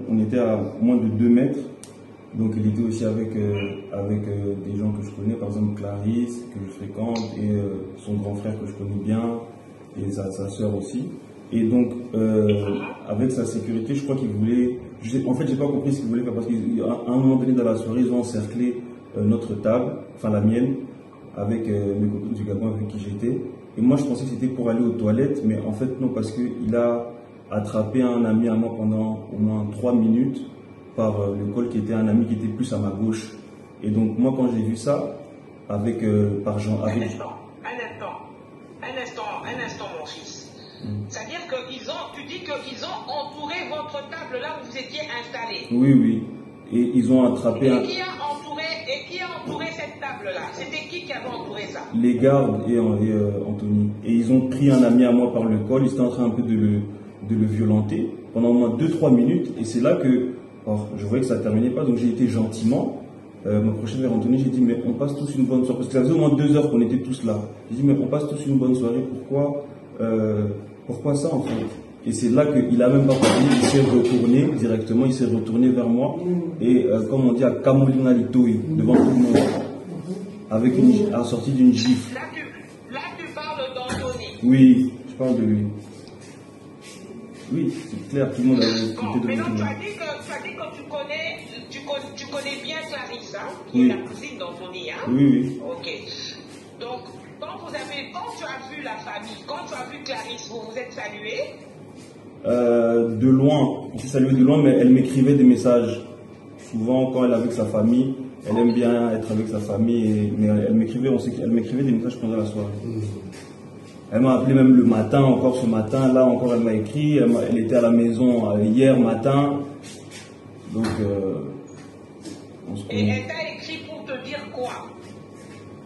On était à moins de 2 mètres, donc il était aussi avec des gens que je connais, par exemple Clarisse, que je fréquente, et son grand frère que je connais bien, et sa soeur aussi. Et donc, avec sa sécurité, je crois qu'il voulait... En fait, j'ai pas compris ce qu'il voulait faire, parce qu'à un moment donné dans la soirée, ils ont encerclé notre table, enfin la mienne, avec mes copines du Gabon avec qui j'étais. Et moi, je pensais que c'était pour aller aux toilettes, mais en fait, non, parce qu'il a attrapé un ami à moi pendant au moins 3 minutes par le col qui était un ami qui était plus à ma gauche. Et donc, moi, quand j'ai vu ça, avec par Jean... Un instant, mon fils. C'est-à-dire que tu dis qu'ils ont entouré votre table là où vous étiez installé. Oui, oui. Et ils ont attrapé qui a entouré cette table-là? C'était qui avait entouré ça? Les gardes et Anthony. Et ils ont pris un ami à moi par le col, ils étaient en train un peu de le violenter pendant au moins 2-3 minutes. Et c'est là que je voyais que ça ne terminait pas, donc j'ai été gentiment m'approcher vers Anthony, j'ai dit mais on passe tous une bonne soirée, parce que ça faisait au moins 2 heures qu'on était tous là. J'ai dit mais on passe tous une bonne soirée, pourquoi ça en fait? Et c'est là qu'il a même pas parlé, il s'est retourné directement, il s'est retourné vers moi et comme on dit à Kamolina Litoui, devant tout le monde, avec la sortie d'une gifle. Là tu parles d'Anthony. Oui, je parle de lui. Oui, c'est clair, tout le monde a écouté de mais non, tout le monde. tu as dit que tu connais bien Clarisse, hein, qui Oui. est la cousine d'Anthony, hein? Oui, oui. Ok. Donc, quand tu as vu la famille, quand tu as vu Clarisse, vous vous êtes salués? De loin, on s'est salué de loin, mais elle m'écrivait des messages. Souvent, quand elle est avec sa famille, elle aime bien être avec sa famille, mais elle m'écrivait des messages pendant la soirée. Elle m'a appelé même le matin, encore ce matin, là encore elle m'a écrit, elle était à la maison hier matin. Donc, on se connaît. Et elle t'a écrit pour te dire quoi?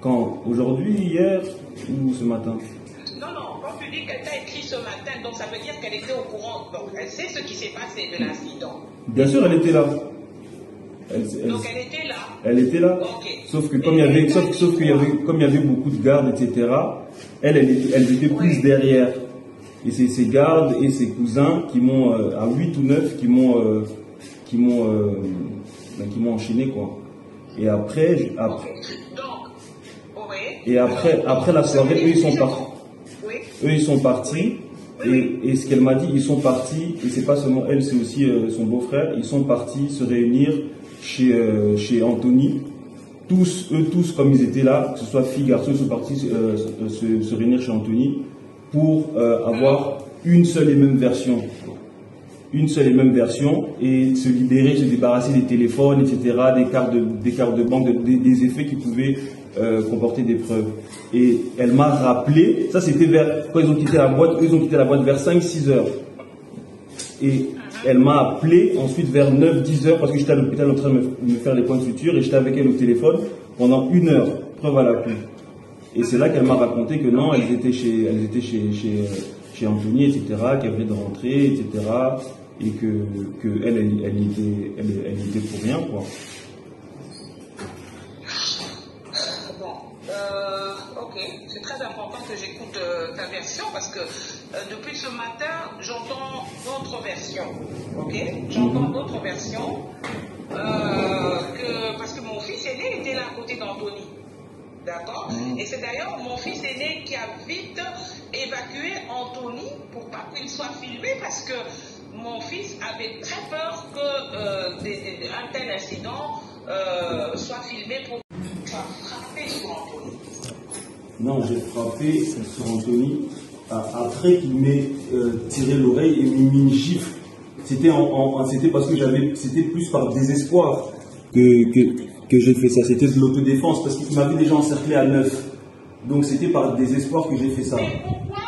Quand? Aujourd'hui, hier ou ce matin? Non, quand tu dis qu'elle t'a écrit ce matin, donc ça veut dire qu'elle était au courant, donc elle sait ce qui s'est passé de l'incident. Bien sûr, elle était là. Donc elle était là. Elle était là. Okay. Sauf que comme il y avait beaucoup de gardes, etc., elles étaient plus derrière. Et c'est ses gardes et ses cousins qui m'ont, à 8 ou 9, qui m'ont enchaîné, quoi. Et après, après la soirée, eux, ils sont partis. Oui. Eux, ils sont partis. Et ce qu'elle m'a dit, ils sont partis, et c'est pas seulement elle, c'est aussi son beau-frère, ils sont partis se réunir chez Anthony. Eux tous, comme ils étaient là, que ce soit filles, garçons, ils sont partis se réunir chez Anthony pour avoir une seule et même version. Une seule et même version, et se libérer, se débarrasser des téléphones, etc., des cartes de banque, des effets qui pouvaient comporter des preuves. Et elle m'a rappelé, ça c'était quand ils ont quitté la boîte, eux ils ont quitté la boîte vers 5-6 heures. Et elle m'a appelé ensuite vers 9-10 heures, parce que j'étais à l'hôpital en train de me faire les points de suture, et j'étais avec elle au téléphone pendant 1 heure, preuve à l'appui. Et c'est là qu'elle m'a raconté que non, elles étaient chez Anthony, etc., qu'elle venait de rentrer, etc., et qu'elle était pour rien, quoi. Ok, c'est très important que j'écoute ta version parce que depuis ce matin, j'entends d'autres versions. Ok, j'entends d'autres versions parce que mon fils aîné était là à côté d'Anthony. D'accord. Et c'est d'ailleurs mon fils aîné qui a vite évacué Anthony pour pas qu'il soit filmé parce que mon fils avait très peur qu'un tel incident soit filmé pour frapper sur Anthony. Non, j'ai frappé sur Anthony après qu'il m'ait tiré l'oreille et mis une gifle. C'était parce que c'était plus par désespoir que j'ai fait ça. C'était de l'autodéfense parce qu'il m'avait déjà encerclé à 9. Donc c'était par désespoir que j'ai fait ça. Mais pourquoi?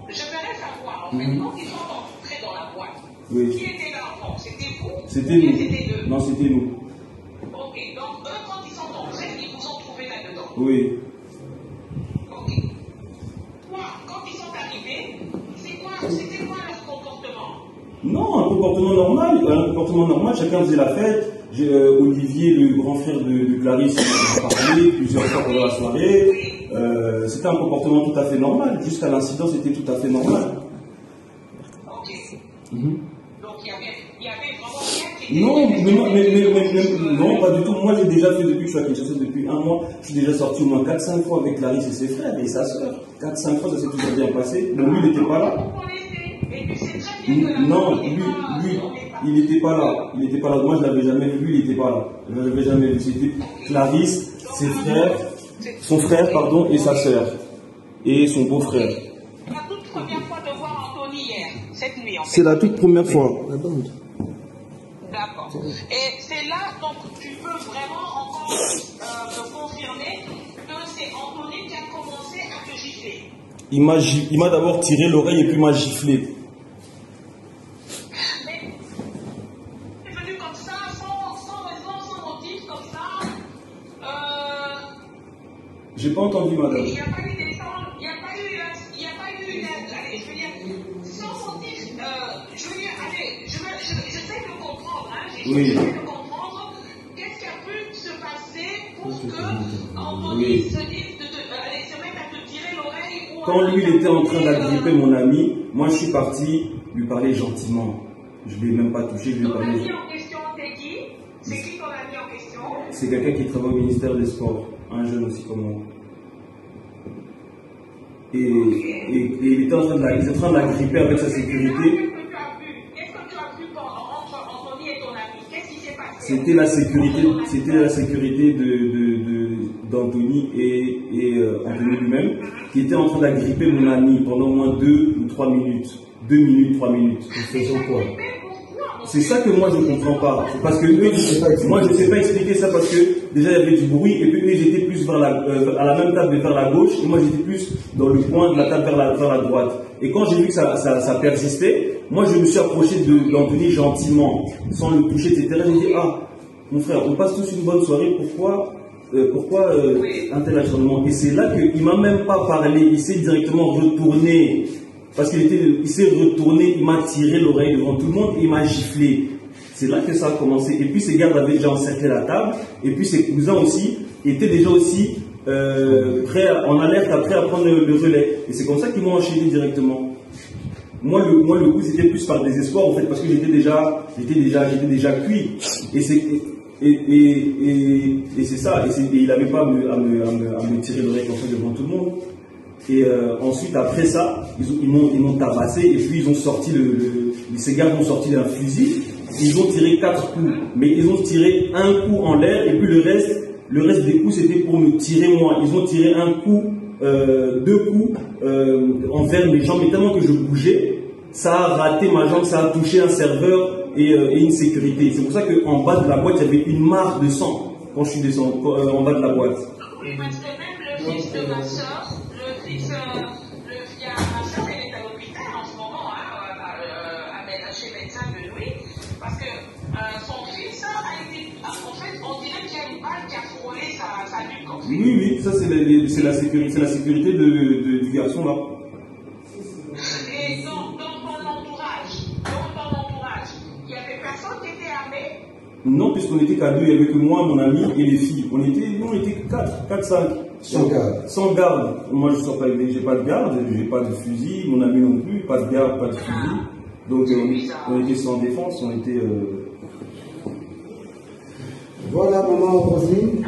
Je voudrais savoir, en fait, quand ils sont entrés dans la boîte, oui. Qui était là avant? C'était vous? C'était nous. C'était eux? Non, c'était nous. Ok, donc eux, quand ils sont entrés, ils vous ont trouvé là-dedans? Oui. Ok. Quand ils sont arrivés, c'était quoi leur comportement? Non, un comportement normal. Chacun faisait la fête. Olivier, le grand frère de Clarisse, a parlé plusieurs fois pendant la soirée. C'était un comportement tout à fait normal. Jusqu'à l'incident, c'était tout à fait normal. Ok. Donc il y avait vraiment Non, non, pas du tout. Moi, j'ai déjà fait depuis que je suis à Kinshasa, depuis un mois. Je suis déjà sorti au moins 4-5 fois avec Clarisse et ses frères et sa soeur. 4-5 fois, ça s'est toujours bien passé. Donc, lui, il n'était pas là. Non, lui, il n'était pas là. Il n'était pas là. Moi, je ne l'avais jamais vu. Lui, il n'était pas là. Je ne l'avais jamais vu. C'était Clarisse, ses frères, son frère, pardon, et sa soeur. Et son beau-frère. C'est la toute première fois de voir Anthony hier, cette nuit en fait. C'est la toute première fois. D'accord. Et c'est là, donc, tu peux vraiment encore me confirmer que c'est Anthony qui a commencé à te gifler. Il m'a d'abord tiré l'oreille et puis m'a giflé. Mais c'est venu comme ça, sans raison, sans motif, comme ça. J'ai pas entendu, madame. Il n'y a pas eu d'échange, il n'y a pas eu allez, je veux dire, sans motif, je veux dire, allez, j'essaie de comprendre, hein, j'essaie de comprendre qu'est-ce qui a pu se passer pour que Anthony se dise allez, se mette à te tirer l'oreille. Quand lui, il était en train d'agripper mon ami, moi, je suis parti lui parler gentiment. Je ne l'ai même pas touché, je lui ai parlé. Ton ami en question, c'est qui? C'est qui ton ami en question? C'est quelqu'un qui travaille au ministère des Sports, un jeune aussi comme moi. Et il était en train de l'agripper avec sa sécurité. Qu'est-ce que tu as vu entre Anthony et ton ami? Qu'est-ce qui s'est passé? C'était la sécurité d'Anthony et Anthony lui-même, qui était en train d'agripper mon ami pendant au moins 2 ou 3 minutes. 2 minutes, 3 minutes. Faisant quoi? C'est ça que moi je ne comprends pas. Parce que eux, moi je ne sais pas expliquer ça parce que déjà il y avait du bruit et puis eux ils étaient plus à la même table vers la gauche et moi j'étais plus dans le coin de la table vers la droite. Et quand j'ai vu que ça persistait, moi je me suis approché d'Anthony gentiment, sans le toucher, etc. J'ai dit, ah, mon frère, on passe tous une bonne soirée, pourquoi un tel acharnement? Et c'est là qu'il ne m'a même pas parlé, il s'est directement retourné. Parce il s'est retourné, il m'a tiré l'oreille devant tout le monde et il m'a giflé. C'est là que ça a commencé. Et puis ses gardes avaient déjà encerclé la table. Et puis ses cousins aussi étaient déjà aussi prêts, en alerte, prêts à prendre le relais. Et c'est comme ça qu'ils m'ont enchaîné directement. Moi, le coup, c'était plus par désespoir en fait, parce que j'étais déjà cuit. Et c'est ça. Et il n'avait pas à me tirer l'oreille comme ça devant tout le monde. Et ensuite, après ça, ils m'ont tabassé et puis ils ont sorti ces gars ont sorti un fusil. Ils ont tiré 4 coups, mais ils ont tiré un coup en l'air et puis le reste des coups c'était pour me tirer moi. Ils ont tiré un coup, 2 coups envers mes jambes, mais tellement que je bougeais, ça a raté ma jambe, ça a touché un serveur et une sécurité. C'est pour ça qu'en bas de la boîte, il y avait une marque de sang quand je suis descendu en bas de la boîte. Oui, parce que même le fils de ma soeur, ma soeur, elle est à l'hôpital en ce moment, chez médecin de Louis, parce que son fils a été, en fait, on dirait qu'il y a une balle qui a frôlé sa nuque. Oui, ça c'est la sécurité du garçon là. Et dans ton entourage, il n'y avait personne qui était armé? Non, puisqu'on était qu'à 2, il n'y avait que moi, mon ami et les filles. On était 4, 5. Sans garde. Sans garde. Moi, je ne sors pas avec, j'ai pas de garde, j'ai pas de fusil, mon ami non plus, pas de garde, pas de fusil. Donc, on était sans défense, on était. Voilà, maman Rosine.